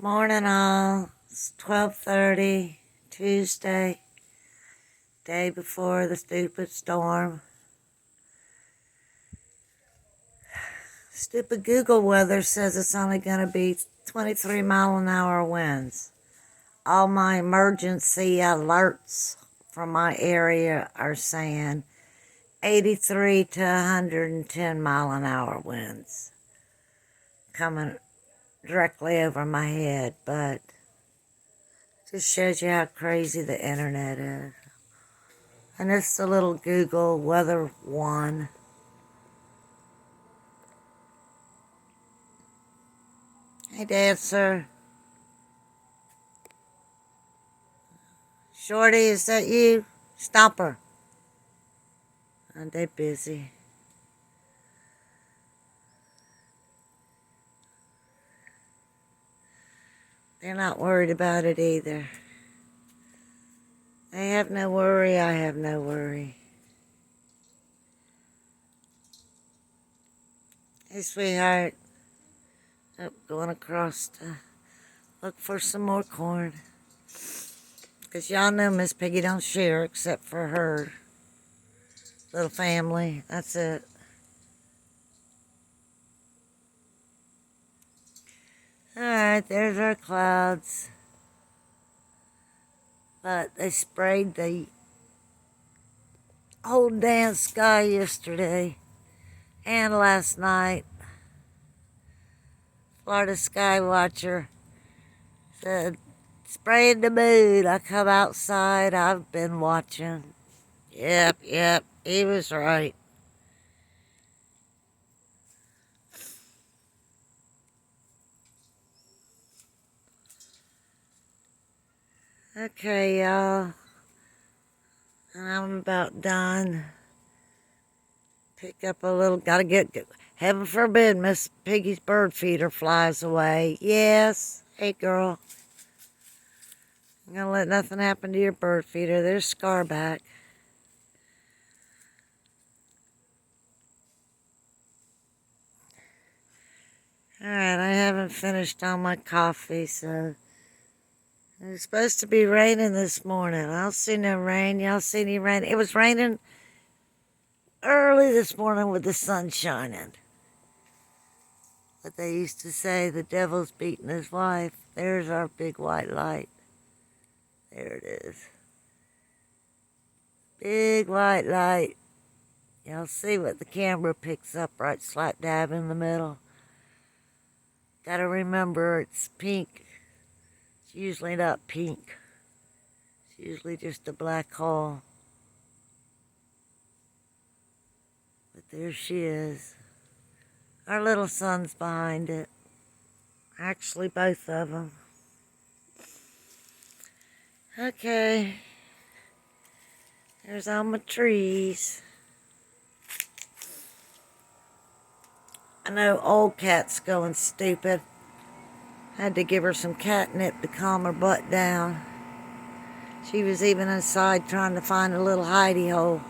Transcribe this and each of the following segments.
Morning all. It's 12:30, Tuesday, day before the stupid storm. Stupid Google weather says it's only going to be 23-mile-an-hour winds. All my emergency alerts from my area are saying 83 to 110-mile-an-hour winds coming directly over my head, but just shows you how crazy the internet is. And it's the little Google Weather 1. Hey, Dancer. Shorty, is that you? Stomper. Aren't they busy? They're not worried about it either. They have no worry, I have no worry. Hey, sweetheart. Oh, going across to look for some more corn. Because y'all know Miss Piggy don't share except for her little family. That's it. Alright, there's our clouds. But they sprayed the whole damn sky yesterday and last night. Florida Sky Watcher said, spraying the moon. I come outside, I've been watching. Yep, he was right. Okay, y'all. And I'm about done. Pick up a little, gotta get, heaven forbid Miss Piggy's bird feeder flies away. Yes. Hey, girl. I'm gonna let nothing happen to your bird feeder. There's Scarback. Alright, I haven't finished all my coffee, so it's supposed to be raining this morning. I don't see no rain. Y'all see any rain? It was raining early this morning with the sun shining. But they used to say the devil's beating his wife. There's our big white light. There it is. Big white light. Y'all see what the camera picks up right slap dab in the middle. Gotta remember it's pink. It's usually not pink. It's usually just a black hole. But there she is. Our little son's behind it. Actually, both of them. Okay. There's all my trees. I know old cat's going stupid. Had to give her some catnip to calm her butt down. She was even inside trying to find a little hidey hole.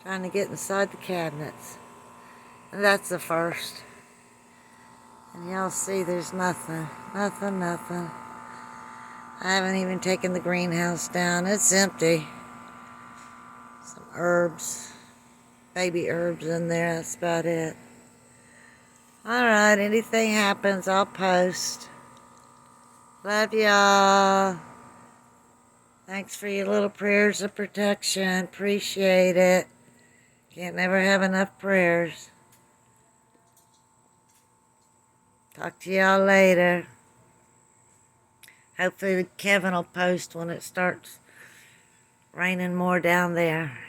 Trying to get inside the cabinets. And that's the first. And y'all see there's nothing. Nothing. I haven't even taken the greenhouse down. It's empty. Some herbs. Baby herbs in there. That's about it. Alright, anything happens, I'll post. Love y'all. Thanks for your little prayers of protection. Appreciate it. Can't never have enough prayers. Talk to y'all later. Hopefully Kevin will post when it starts raining more down there.